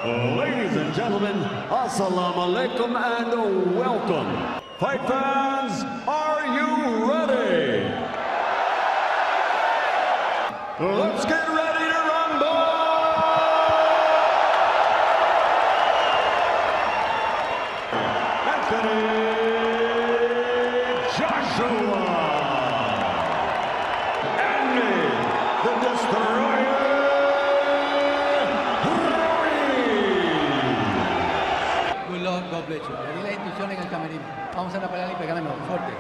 Ladies and gentlemen, assalamu alaikum and welcome. Fight fans, are you ready? Let's get ready to rumble! Anthony Joshua and the Destroyer Ruiz. Good Lord, God bless you. Le di la instrucción en el camerino. Vamos a la pelea y pegarme fuerte.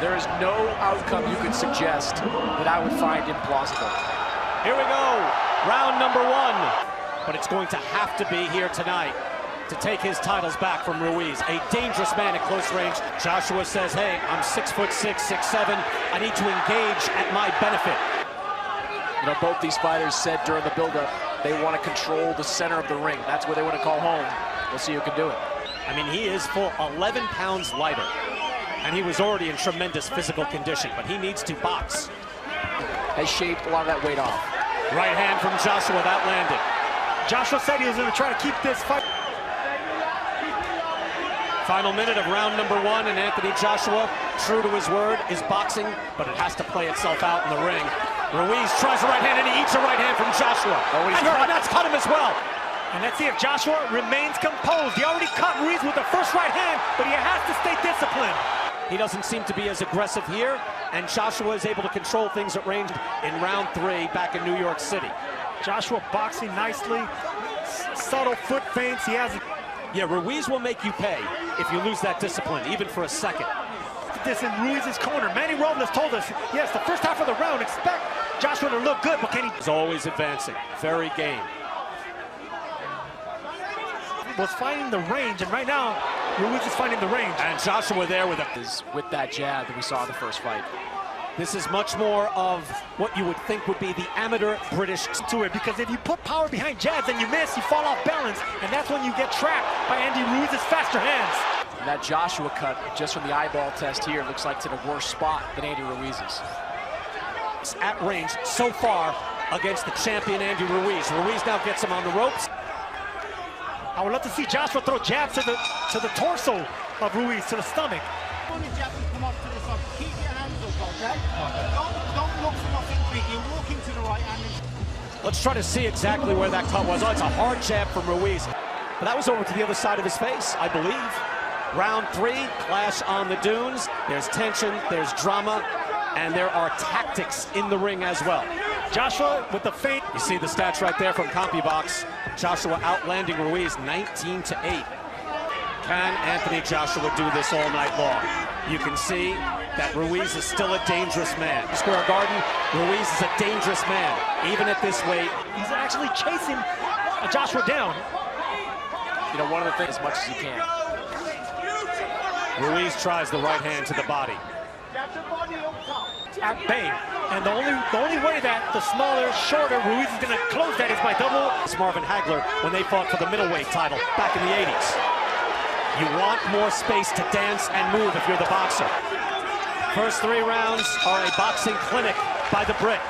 There is no outcome you could suggest that I would find implausible. Here we go, round number one. But it's going to have to be here tonight to take his titles back from Ruiz. A dangerous man at close range. Joshua says, hey, I'm 6'6", 6'7". I need to engage at my benefit. You know, both these fighters said during the buildup they want to control the center of the ring. That's where they want to call home. We'll see who can do it. I mean, he is full 11 pounds lighter. And he was already in tremendous physical condition, but he needs to box. Has shaved a lot of that weight off. Right hand from Joshua, that landed. Joshua said he was going to try to keep this fight. Final minute of round number one, and Anthony Joshua, true to his word, is boxing, but it has to play itself out in the ring. Ruiz tries a right hand, and he eats a right hand from Joshua. Oh, and that's cut him as well. And let's see if Joshua remains composed. He already cut Ruiz with the first right hand, but he has to stay disciplined. He doesn't seem to be as aggressive here, and Joshua is able to control things at range in round three back in New York City. Joshua boxing nicely, subtle foot feints. He has. Yeah, Ruiz will make you pay if you lose that discipline, even for a second. This in Ruiz's corner. Manny Robles told us, yes, the first half of the round, expect Joshua to look good, but can he? He's always advancing, very game. Was finding the range, and right now, Ruiz is finding the range. And Joshua there with that jab that we saw in the first fight. This is much more of what you would think would be the amateur British to it, because if you put power behind jabs and you miss, you fall off balance, and that's when you get trapped by Andy Ruiz's faster hands. And that Joshua cut, just from the eyeball test here, looks like it's in a worse spot than Andy Ruiz's. At range so far against the champion Andy Ruiz. Ruiz now gets him on the ropes. I would love to see Joshua throw jabs to the torso of Ruiz, to the stomach. Keep your hands up, okay? Don't look for nothing big. You're walking to the right hand. Let's try to see exactly where that cut was. Oh, it's a hard jab from Ruiz. But that was over to the other side of his face, I believe. Round three, clash on the dunes. There's tension, there's drama, and there are tactics in the ring as well. Joshua with the feint. You see the stats right there from CompuBox. Joshua outlanding Ruiz 19-8. Can Anthony Joshua do this all night long? You can see that Ruiz is still a dangerous man. Square Garden, Ruiz is a dangerous man, even at this weight. He's actually chasing Joshua down. You know, one of the things as much as he can. Ruiz tries the right hand to the body. At bay. And the only way that the smaller, shorter Ruiz is going to close that is by double. It's Marvin Hagler when they fought for the middleweight title back in the 80s. You want more space to dance and move if you're the boxer. First three rounds are a boxing clinic by the Brit.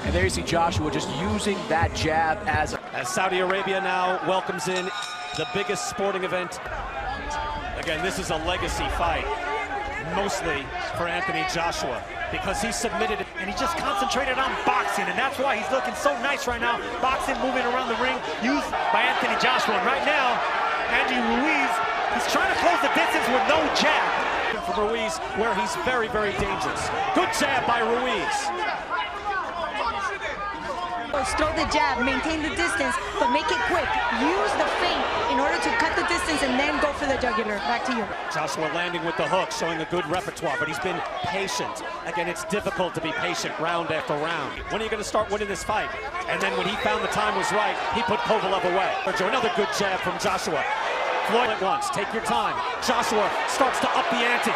And there you see Joshua just using that jab as Saudi Arabia now welcomes in the biggest sporting event. Again, this is a legacy fight, mostly for Anthony Joshua, because he submitted it. And he just concentrated on boxing, and that's why he's looking so nice right now. Boxing, moving around the ring, used by Anthony Joshua. And right now, Andy Ruiz, he's trying to close the distance with no jab. For Ruiz, where he's very, very dangerous. Good jab by Ruiz. Throw the jab, maintain the distance, but make it quick. Use the feint in order to cut the distance and then go for the jugular. Back to you. Joshua landing with the hook, showing a good repertoire, but he's been patient. Again, it's difficult to be patient round after round. When are you going to start winning this fight? And then when he found the time was right, he put Kovalev away. Another good jab from Joshua. Floyd at once, take your time. Joshua starts to up the ante.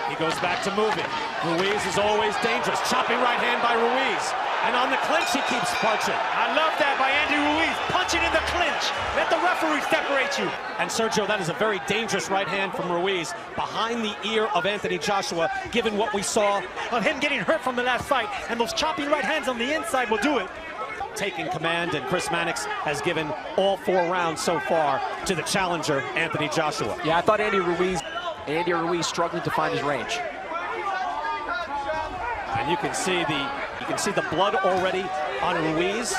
He goes back to moving. Ruiz is always dangerous. Chopping right hand by Ruiz. And on the clinch, he keeps punching. I love that by Andy Ruiz, punching in the clinch. Let the referee separate you. And Sergio, that is a very dangerous right hand from Ruiz behind the ear of Anthony Joshua, given what we saw Of him getting hurt from the last fight, and those chopping right hands on the inside will do it. taking command, and Chris Mannix has given all 4 rounds so far to the challenger, Anthony Joshua. Yeah, I thought Andy Ruiz struggling to find his range. And you can see the blood already on Ruiz,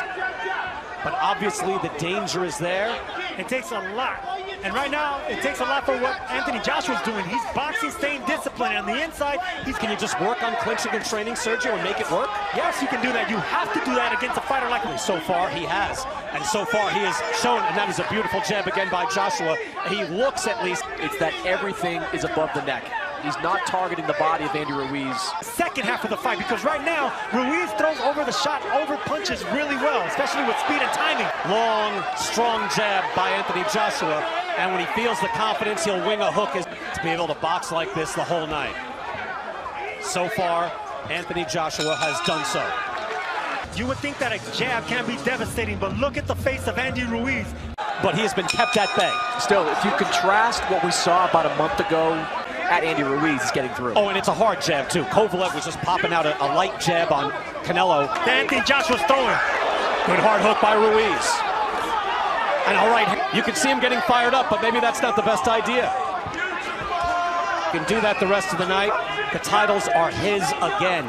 but obviously the danger is there. It takes a lot. And right now, it takes a lot for what Anthony Joshua's doing. He's boxing, staying disciplined. On the inside, Can you just work on clinching and training, Sergio, and make it work? Yes, you can do that. You have to do that against a fighter like me. So far, he has. And so far, he has shown, and that is a beautiful jab again by Joshua. He looks at least. It's that everything is above the neck. He's not targeting the body of Andy Ruiz. Second half of the fight, because right now, Ruiz throws over the shot, over punches really well, especially with speed and timing. Long, strong jab by Anthony Joshua. And when he feels the confidence, he'll wing a hook to be able to box like this the whole night. So far, Anthony Joshua has done so. You would think that a jab can be devastating, but look at the face of Andy Ruiz. But he has been kept at bay. Still, if you contrast what we saw about a month ago at Andy Ruiz, is getting through. Oh, and it's a hard jab, too. Kovalev was just popping out a light jab on Canelo. Anthony Joshua's throwing. Good hard hook by Ruiz. And all right, you can see him getting fired up, but maybe that's not the best idea. Can do that the rest of the night. The titles are his again.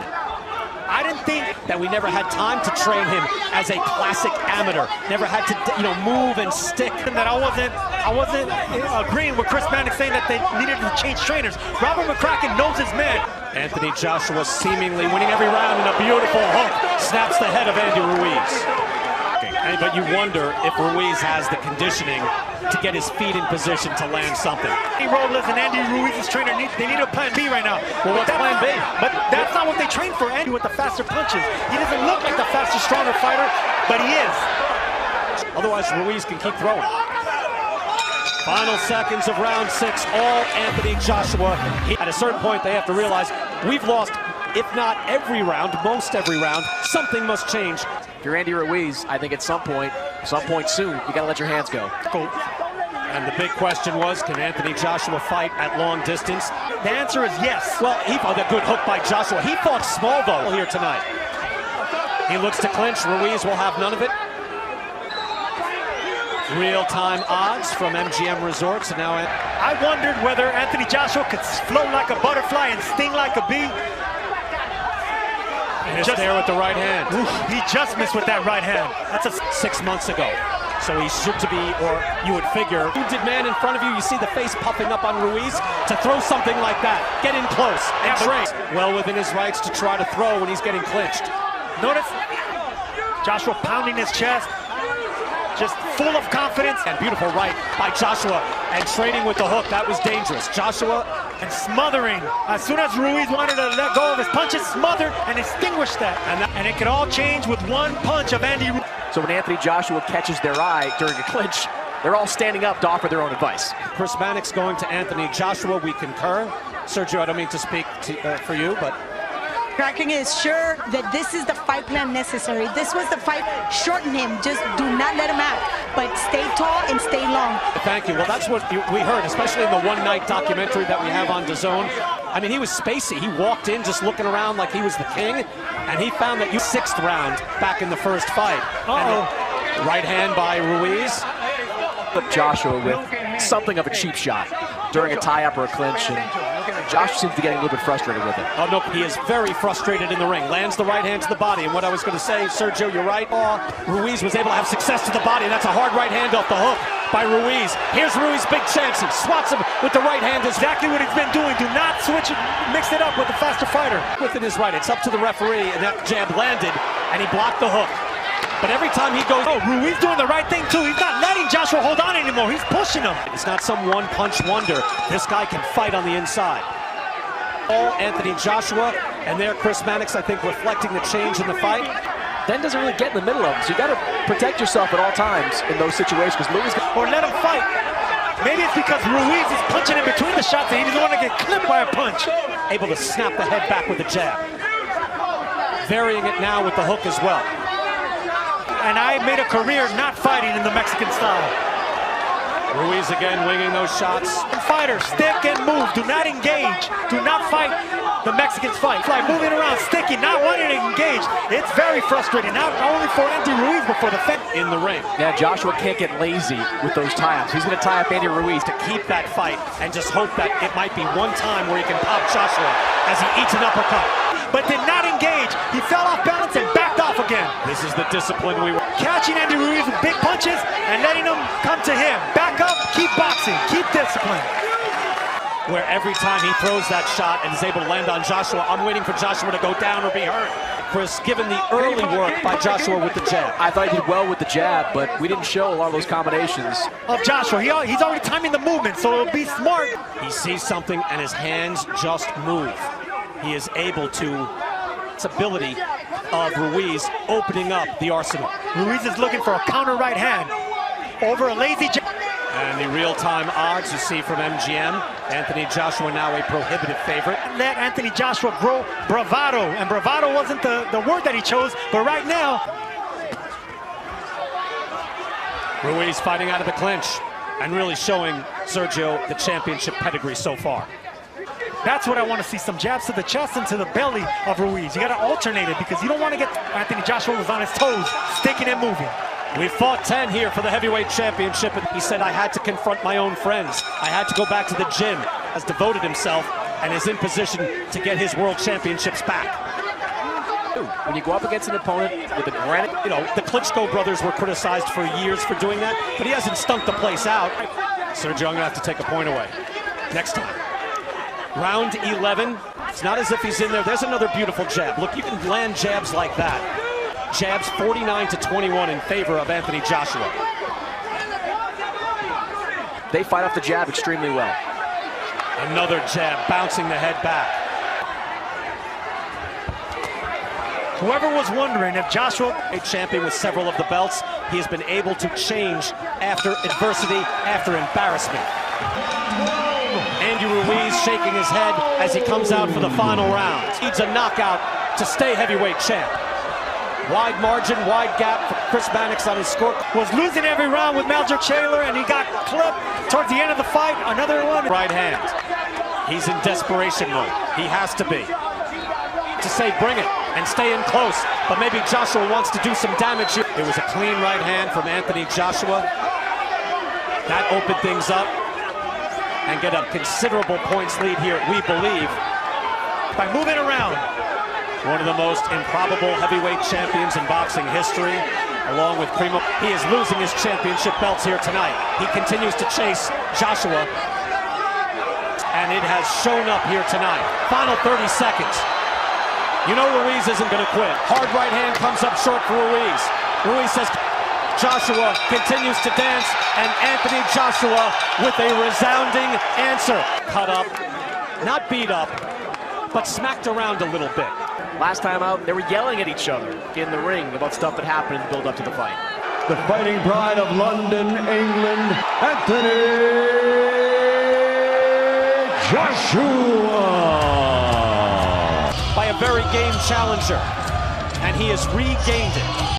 I didn't think That we never had time to train him as a classic amateur. Never had to, move and stick. that I wasn't agreeing with Chris Mannix saying that they needed to change trainers. Robert McCracken knows his man. Anthony Joshua seemingly winning every round, and a beautiful hook snaps the head of Andy Ruiz. But you wonder if Ruiz has the conditioning to get his feet in position to land something. Andy Robles and Andy Ruiz's trainer need a plan B right now. Well, what's plan B? But that's not what they train for. Andy with the faster punches. He doesn't look like the faster, stronger fighter, but he is. Otherwise, Ruiz can keep throwing. Final seconds of round 6, all Anthony Joshua. At a certain point, they have to realize we've lost, if not every round, most every round. Something must change. If you're Andy Ruiz, I think at some point soon, you gotta let your hands go. And the big question was, can Anthony Joshua fight at long distance? The answer is yes. Well, he fought a good hook by Joshua. He fought small, though, here tonight. He looks to clinch. Ruiz will have none of it. Real-time odds from MGM Resorts. And now I wondered whether Anthony Joshua could float like a butterfly and sting like a bee. just there with the right hand. Oof, he just missed with that right hand. That's 6 months ago. So he should to be, or you would figure, wounded man in front of you, you see the face puffing up on Ruiz, to throw something like that. Get in close and train. Well within his rights to try to throw when he's getting clinched. Notice Joshua pounding his chest, just full of confidence. And beautiful right by Joshua, and training with the hook. That was dangerous. Joshua and smothering. As soon as Ruiz wanted to let go of his punches, smothered and extinguished that. And it could all change with one punch of Andy Ruiz. So when Anthony Joshua catches their eye during a clinch, they're all standing up to offer their own advice. Chris Mannix going to Anthony Joshua. We concur. Sergio, I don't mean to speak for you, but Kraken is sure that this is the fight plan necessary. This was the fight. Shorten him. Just do not let him out. But stay tall and stay long. Thank you. Well, that's what we heard, especially in the one-night documentary that we have on DAZN. I mean, he was spacey. He walked in just looking around like he was the king, and he found that 6th round back in the first fight. Right hand by Ruiz. But Joshua with something of a cheap shot during a tie-up or a clinch, and Josh seems to be getting a little bit frustrated with it. Oh, no, he is very frustrated in the ring. Lands the right hand to the body, and what I was going to say, Sergio, you're right. Ruiz was able to have success to the body, and that's a hard right hand off the hook by Ruiz. Here's Ruiz, big chance. He swats him with the right hand. Exactly what he's been doing. Do not switch it, mix it up with the faster fighter. Within his right, it's up to the referee, and that jab landed, and he blocked the hook. But every time he goes, Ruiz doing the right thing too. He's not letting Joshua hold on anymore. He's pushing him. It's not some one-punch wonder. This guy can fight on the inside. All Anthony Joshua, and there Chris Mannix, I think, reflecting the change in the fight. Then doesn't really get in the middle of it. So you got to protect yourself at all times in those situations, because Ruiz, or let him fight. Maybe it's because Ruiz is punching in between the shots and he doesn't want to get clipped by a punch. Able to snap the head back with a jab. varying it now with the hook as well. And I made a career not fighting in the Mexican style. Ruiz again winging those shots. Fighters, stick and move. Do not engage. Do not fight the Mexicans fight. It's like moving around, sticking, not wanting to engage. It's very frustrating, not only for Andy Ruiz, but for the fence. In the ring. Yeah, Joshua can't get lazy with those tie-ups. He's going to tie up Andy Ruiz to Keep that fight and just hope that it might be one time where he can pop Joshua as he eats an uppercut. But did not engage. He fell off balance and backed off again. This is the discipline we were. Catching Andy Ruiz with big punches and letting him come to him. Back up, keep boxing, keep discipline. Where every time he throws that shot and is able to land on Joshua, I'm waiting for Joshua to go down or be hurt. Chris, given the early work by Joshua with the jab. I thought he did well with the jab, but we didn't show a lot of those combinations. Of Joshua, he's already timing the movement, so it'll be smart. He sees something and his hands just move. He is able to, it's ability of Ruiz opening up the arsenal. Ruiz is looking for a counter right hand over a lazy jab. And the real-time odds you see from MGM, Anthony Joshua now a prohibitive favorite. Let Anthony Joshua grow bravado, and bravado wasn't the word that he chose, but right now, Ruiz fighting out of the clinch and really showing Sergio the championship pedigree so far. that's what I want to see, some jabs to the chest and to the belly of Ruiz. You got to alternate it because you don't want to get Anthony Joshua was on his toes, sticking and moving. We fought 10 here for the heavyweight championship, and he said, I had to confront my own friends. I had to go back to the gym, has devoted himself and is in position to get his world championships back. When you go up against an opponent with a granite, you know, the Klitschko brothers were criticized for years for doing that, but he hasn't stunk the place out. Sergio, I'm gonna have to take a point away next time. Round 11, it's not as if he's in there. There's another beautiful jab. Look, you can land jabs like that. Jabs 49-21 in favor of Anthony Joshua. they fight off the jab extremely well. Another jab, bouncing the head back. Whoever was wondering if Joshua, a champion with several of the belts, he has been able to change after adversity, after embarrassment. Andy Ruiz shaking his head as he comes out for the final round. Needs a knockout to stay heavyweight champ. Wide margin, wide gap for Chris Mannix on his score. was losing every round with Maljer Taylor, and he got clipped towards the end of the fight. Another one. Right hand. He's in desperation mode. He has to be. To say bring it and stay in close, but maybe Joshua wants to do some damage here. It was a clean right hand from Anthony Joshua. That opened things up and get a considerable points lead here, we believe. By moving around. One of the most improbable heavyweight champions in boxing history, along with Primo. He is losing his championship belts here tonight. He continues to chase Joshua, and it has shown up here tonight. Final 30 seconds. You know Ruiz isn't going to quit. Hard right hand comes up short for Ruiz. Ruiz says Joshua continues to dance, and Anthony Joshua with a resounding answer. Cut up, not beat up, but smacked around a little bit. Last time out, they were yelling at each other in the ring about stuff that happened in the build-up to the fight. The fighting pride of London, England, Anthony Joshua. By a very game challenger, and he has regained it.